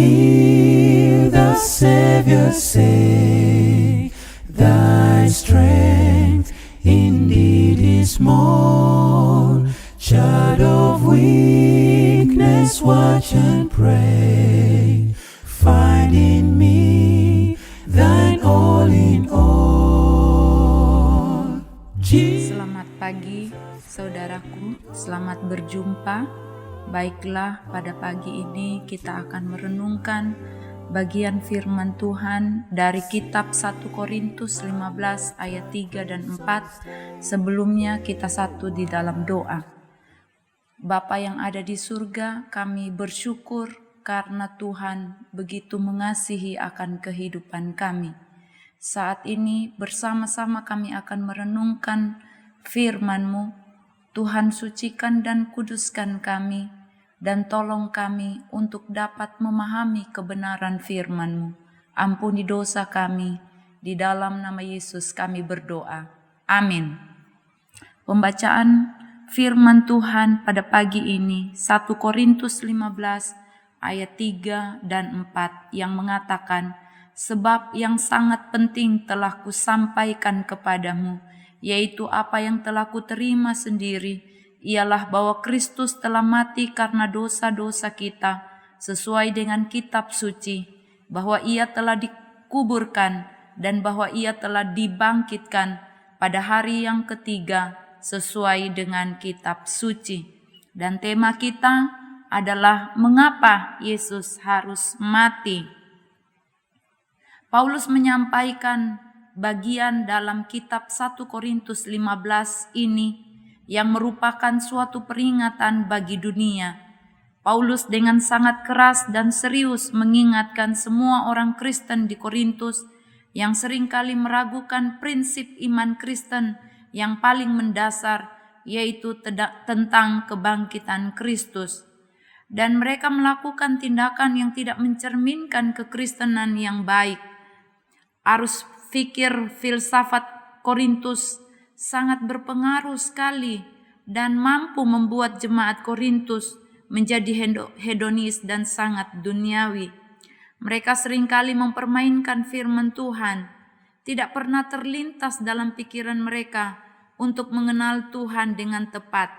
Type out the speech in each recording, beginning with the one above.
hear the Savior say, thy strength indeed is small. Child of weakness, watch and pray. Find in me thine all in all. Selamat pagi saudaraku, selamat berjumpa. Baiklah, pada pagi ini kita akan merenungkan bagian firman Tuhan dari kitab 1 Korintus 15 ayat 3 dan 4. Sebelumnya kita satu di dalam doa. Bapa yang ada di surga, kami bersyukur karena Tuhan begitu mengasihi akan kehidupan kami. Saat ini bersama-sama kami akan merenungkan firman-Mu. Tuhan, sucikan dan kuduskan kami, dan tolong kami untuk dapat memahami kebenaran firman-Mu. Ampuni dosa kami, di dalam nama Yesus kami berdoa. Amin. Pembacaan firman Tuhan pada pagi ini 1 Korintus 15 ayat 3 dan 4 yang mengatakan, sebab yang sangat penting telah kusampaikan kepadamu, yaitu apa yang telah kuterima sendiri, ialah bahwa Kristus telah mati karena dosa-dosa kita sesuai dengan kitab suci, bahwa ia telah dikuburkan dan bahwa ia telah dibangkitkan pada hari yang ketiga sesuai dengan kitab suci. Dan tema kita adalah mengapa Yesus harus mati. Paulus menyampaikan bagian dalam kitab 1 Korintus 15 ini yang merupakan suatu peringatan bagi dunia. Paulus dengan sangat keras dan serius mengingatkan semua orang Kristen di Korintus yang seringkali meragukan prinsip iman Kristen yang paling mendasar, yaitu tentang kebangkitan Kristus. Dan mereka melakukan tindakan yang tidak mencerminkan kekristenan yang baik. Arus fikir filsafat Korintus sangat berpengaruh sekali dan mampu membuat jemaat Korintus menjadi hedonis dan sangat duniawi. Mereka seringkali mempermainkan firman Tuhan, tidak pernah terlintas dalam pikiran mereka untuk mengenal Tuhan dengan tepat.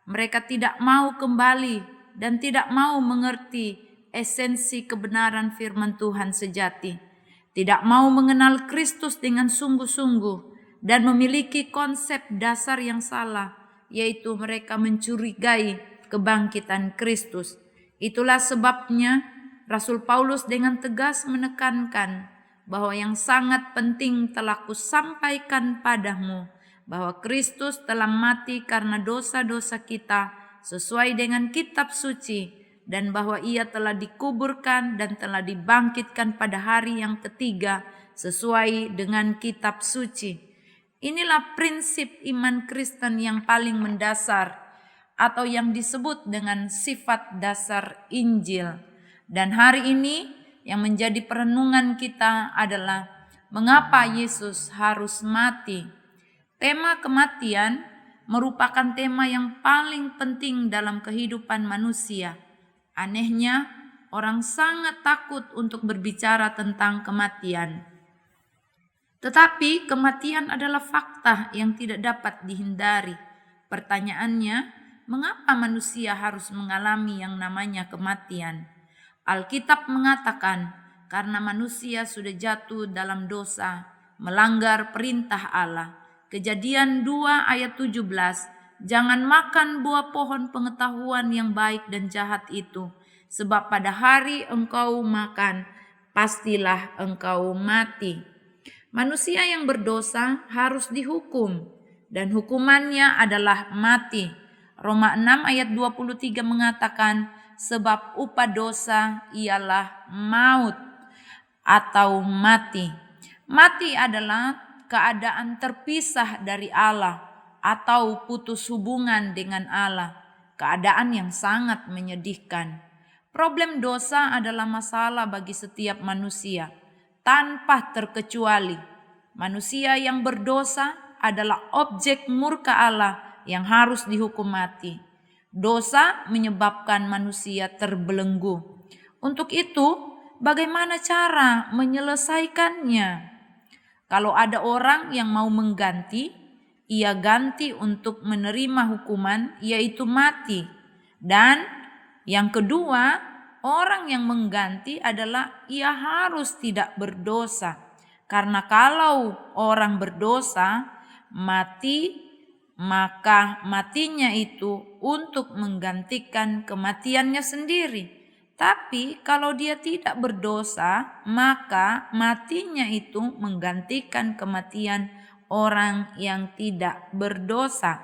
Mereka tidak mau kembali dan tidak mau mengerti esensi kebenaran firman Tuhan sejati. Tidak mau mengenal Kristus dengan sungguh-sungguh dan memiliki konsep dasar yang salah, yaitu mereka mencurigai kebangkitan Kristus. Itulah sebabnya Rasul Paulus dengan tegas menekankan bahwa yang sangat penting telah kusampaikan padamu, bahwa Kristus telah mati karena dosa-dosa kita sesuai dengan kitab suci, dan bahwa ia telah dikuburkan dan telah dibangkitkan pada hari yang ketiga sesuai dengan kitab suci. Inilah prinsip iman Kristen yang paling mendasar atau yang disebut dengan sifat dasar Injil. Dan hari ini yang menjadi perenungan kita adalah mengapa Yesus harus mati. Tema kematian merupakan tema yang paling penting dalam kehidupan manusia. Anehnya, orang sangat takut untuk berbicara tentang kematian. Tetapi kematian adalah fakta yang tidak dapat dihindari. Pertanyaannya, mengapa manusia harus mengalami yang namanya kematian? Alkitab mengatakan, karena manusia sudah jatuh dalam dosa, melanggar perintah Allah. Kejadian 2 ayat 17, jangan makan buah pohon pengetahuan yang baik dan jahat itu, sebab pada hari engkau makan, pastilah engkau mati. Manusia yang berdosa harus dihukum, dan hukumannya adalah mati. Roma 6 ayat 23 mengatakan, sebab upah dosa ialah maut atau mati. Mati adalah keadaan terpisah dari Allah atau putus hubungan dengan Allah, keadaan yang sangat menyedihkan. Problem dosa adalah masalah bagi setiap manusia, tanpa terkecuali. Manusia yang berdosa adalah objek murka Allah yang harus dihukum mati. Dosa menyebabkan manusia terbelenggu. Untuk itu, bagaimana cara menyelesaikannya? Kalau ada orang yang mau mengganti, ia ganti untuk menerima hukuman, yaitu mati. Dan yang kedua, orang yang mengganti adalah ia harus tidak berdosa. Karena kalau orang berdosa mati, maka matinya itu untuk menggantikan kematiannya sendiri. Tapi kalau dia tidak berdosa, maka matinya itu menggantikan kematian orang yang tidak berdosa.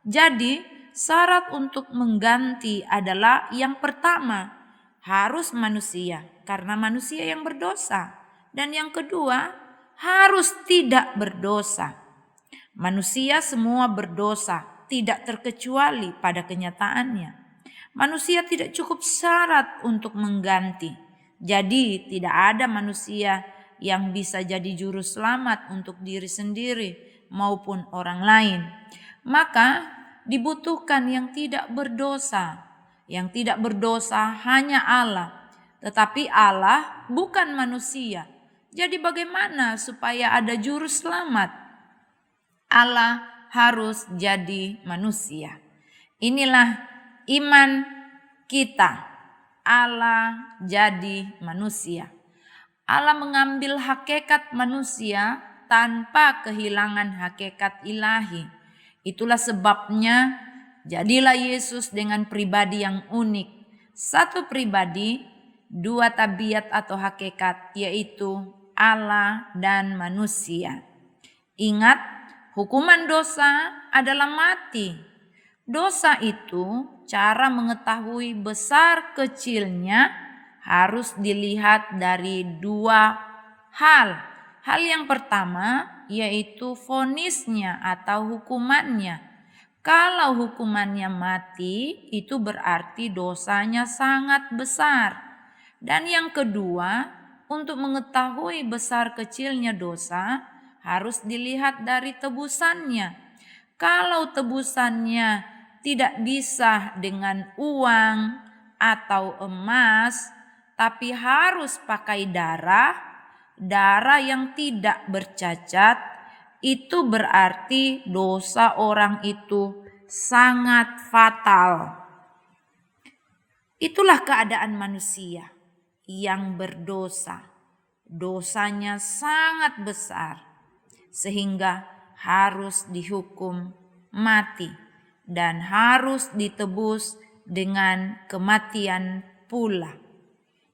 Jadi, syarat untuk mengganti adalah yang pertama, harus manusia karena manusia yang berdosa. Dan yang kedua, harus tidak berdosa. Manusia semua berdosa, tidak terkecuali pada kenyataannya. Manusia tidak cukup syarat untuk mengganti. Jadi tidak ada manusia yang bisa jadi juru selamat untuk diri sendiri maupun orang lain. Maka dibutuhkan yang tidak berdosa. Yang tidak berdosa hanya Allah. Tetapi Allah bukan manusia. Jadi bagaimana supaya ada juru selamat? Allah harus jadi manusia. Inilah iman kita. Allah jadi manusia. Allah mengambil hakikat manusia tanpa kehilangan hakikat ilahi. Itulah sebabnya jadilah Yesus dengan pribadi yang unik. Satu pribadi, dua tabiat atau hakikat, yaitu Allah dan manusia. Ingat, hukuman dosa adalah mati. Dosa itu cara mengetahui besar kecilnya harus dilihat dari dua hal. Hal yang pertama yaitu vonisnya atau hukumannya. Kalau hukumannya mati, itu berarti dosanya sangat besar. Dan yang kedua, untuk mengetahui besar kecilnya dosa, harus dilihat dari tebusannya. Kalau tebusannya tidak bisa dengan uang atau emas, tapi harus pakai darah yang tidak bercacat, itu berarti dosa orang itu sangat fatal. Itulah keadaan manusia yang berdosa. Dosanya sangat besar sehingga harus dihukum mati dan harus ditebus dengan kematian pula.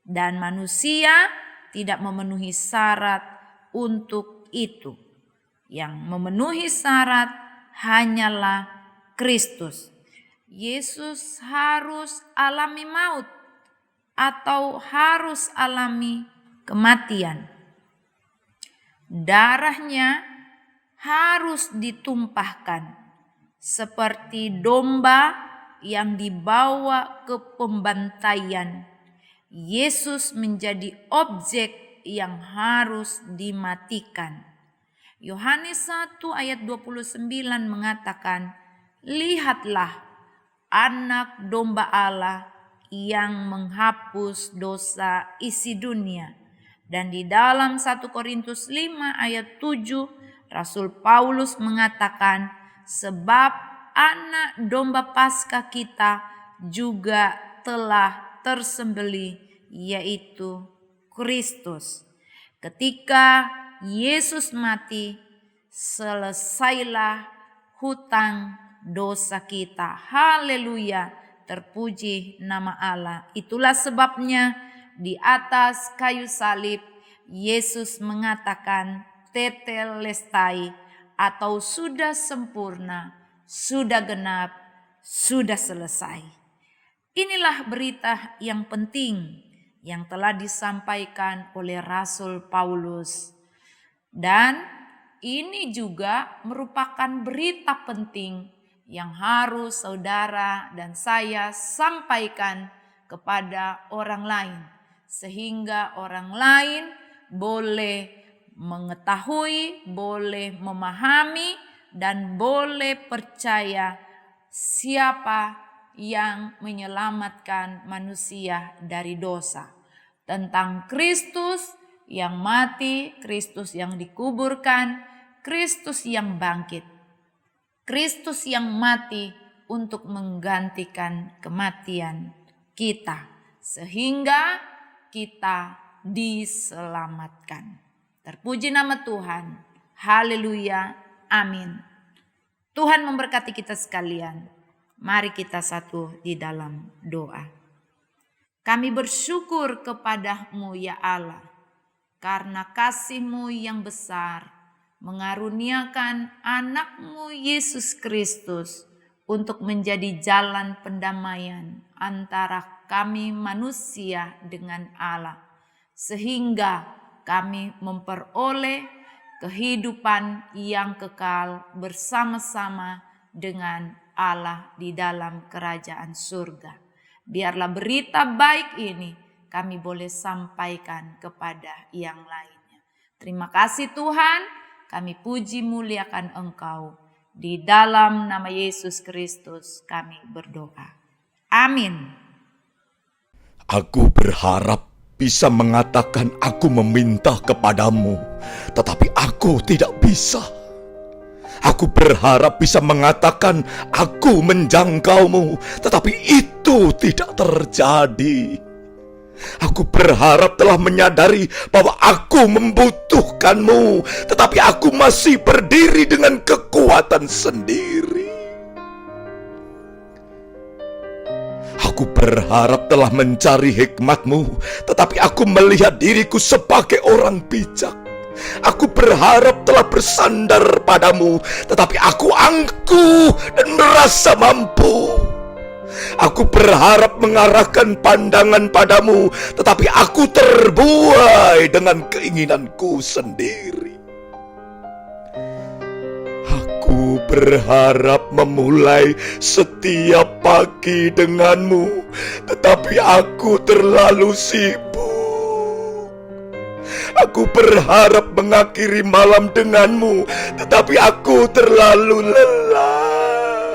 Dan manusia tidak memenuhi syarat untuk itu. Yang memenuhi syarat hanyalah Kristus. Yesus harus alami maut atau harus alami kematian. Darahnya harus ditumpahkan seperti domba yang dibawa ke pembantaian. Yesus menjadi objek yang harus dimatikan. Yohanes 1 ayat 29 mengatakan, "Lihatlah anak domba Allah yang menghapus dosa isi dunia." Dan di dalam 1 Korintus 5 ayat 7, Rasul Paulus mengatakan, "Sebab anak domba Paskah kita juga telah tersembelih, yaitu Kristus." Ketika Yesus mati, selesailah hutang dosa kita. Haleluya, terpuji nama Allah. Itulah sebabnya di atas kayu salib Yesus mengatakan tetelestai atau sudah sempurna, sudah genap, sudah selesai. Inilah berita yang penting yang telah disampaikan oleh Rasul Paulus. Dan ini juga merupakan berita penting yang harus saudara dan saya sampaikan kepada orang lain. Sehingga orang lain boleh mengetahui, boleh memahami, dan boleh percaya siapa yang menyelamatkan manusia dari dosa. tentang Kristus yang mati, Kristus yang dikuburkan, Kristus yang bangkit. Kristus yang mati untuk menggantikan kematian kita, sehingga kita diselamatkan. Terpuji nama Tuhan. Haleluya. Amin. Tuhan memberkati kita sekalian. Mari kita satu di dalam doa. Kami bersyukur kepada-Mu ya Allah, karena kasih-Mu yang besar mengaruniakan anak-Mu Yesus Kristus untuk menjadi jalan pendamaian antara kami manusia dengan Allah, sehingga kami memperoleh kehidupan yang kekal bersama-sama dengan Allah di dalam kerajaan surga. Biarlah berita baik ini kami boleh sampaikan kepada yang lainnya. Terima kasih Tuhan, kami puji muliakan Engkau. Di dalam nama Yesus Kristus kami berdoa. Amin. Aku berharap bisa mengatakan aku meminta kepadamu, tetapi aku tidak bisa. Aku berharap bisa mengatakan aku menjangkaumu, tetapi itu tidak terjadi. Aku berharap telah menyadari bahwa aku membutuhkanmu, tetapi aku masih berdiri dengan kekuatan sendiri. Aku berharap telah mencari hikmat-Mu, tetapi aku melihat diriku sebagai orang bijak. Aku berharap telah bersandar padamu, tetapi aku angkuh dan merasa mampu. Aku berharap mengarahkan pandangan padamu, tetapi aku terbuai dengan keinginanku sendiri. Aku berharap memulai setiap pagi denganmu, tetapi aku terlalu sibuk. Aku berharap mengakhiri malam denganmu, tetapi aku terlalu lelah.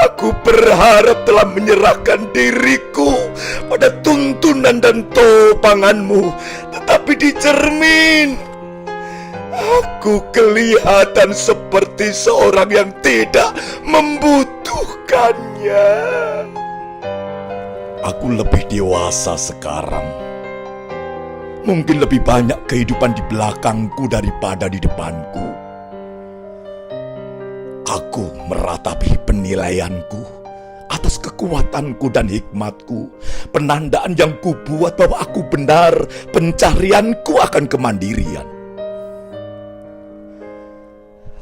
Aku berharap telah menyerahkan diriku pada tuntunan dan topanganmu, tetapi di cermin aku kelihatan seperti seorang yang tidak membutuhkannya. Aku lebih dewasa sekarang. Mungkin lebih banyak kehidupan di belakangku daripada di depanku. Aku meratapi penilaianku atas kekuatanku dan hikmatku. Penandaan yang kubuat bahwa aku benar, pencarianku akan kemandirian.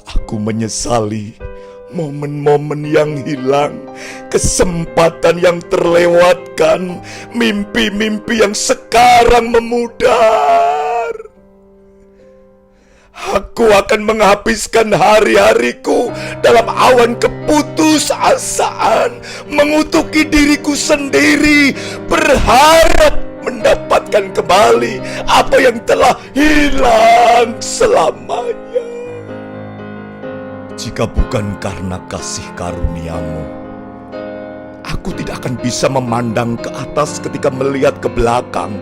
Aku menyesali momen-momen yang hilang, kesempatan yang terlewatkan, mimpi-mimpi yang sekarang memudar. Aku akan menghabiskan hari-hariku dalam awan keputusasaan, mengutuki diriku sendiri, berharap mendapatkan kembali apa yang telah hilang selamanya. Jika bukan karena kasih karunia-Mu, aku tidak akan bisa memandang ke atas ketika melihat ke belakang.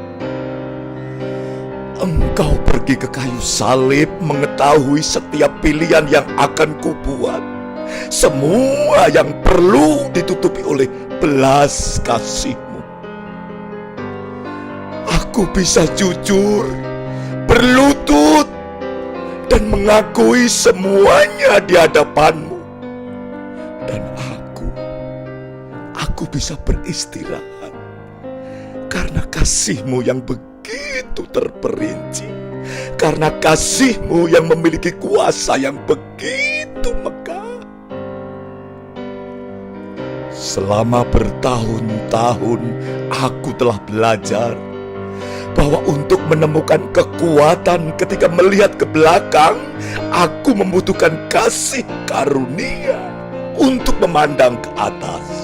Engkau pergi ke kayu salib mengetahui setiap pilihan yang akan kubuat. Semua yang perlu ditutupi oleh belas kasih-Mu. Aku bisa jujur, berlutut, dan mengakui semuanya di hadapan-Mu. Dan aku bisa beristirahat karena kasih-Mu yang begitu terperinci, karena kasih-Mu yang memiliki kuasa yang begitu megah. Selama bertahun-tahun aku telah belajar bahwa untuk menemukan kekuatan ketika melihat ke belakang, aku membutuhkan kasih karunia untuk memandang ke atas.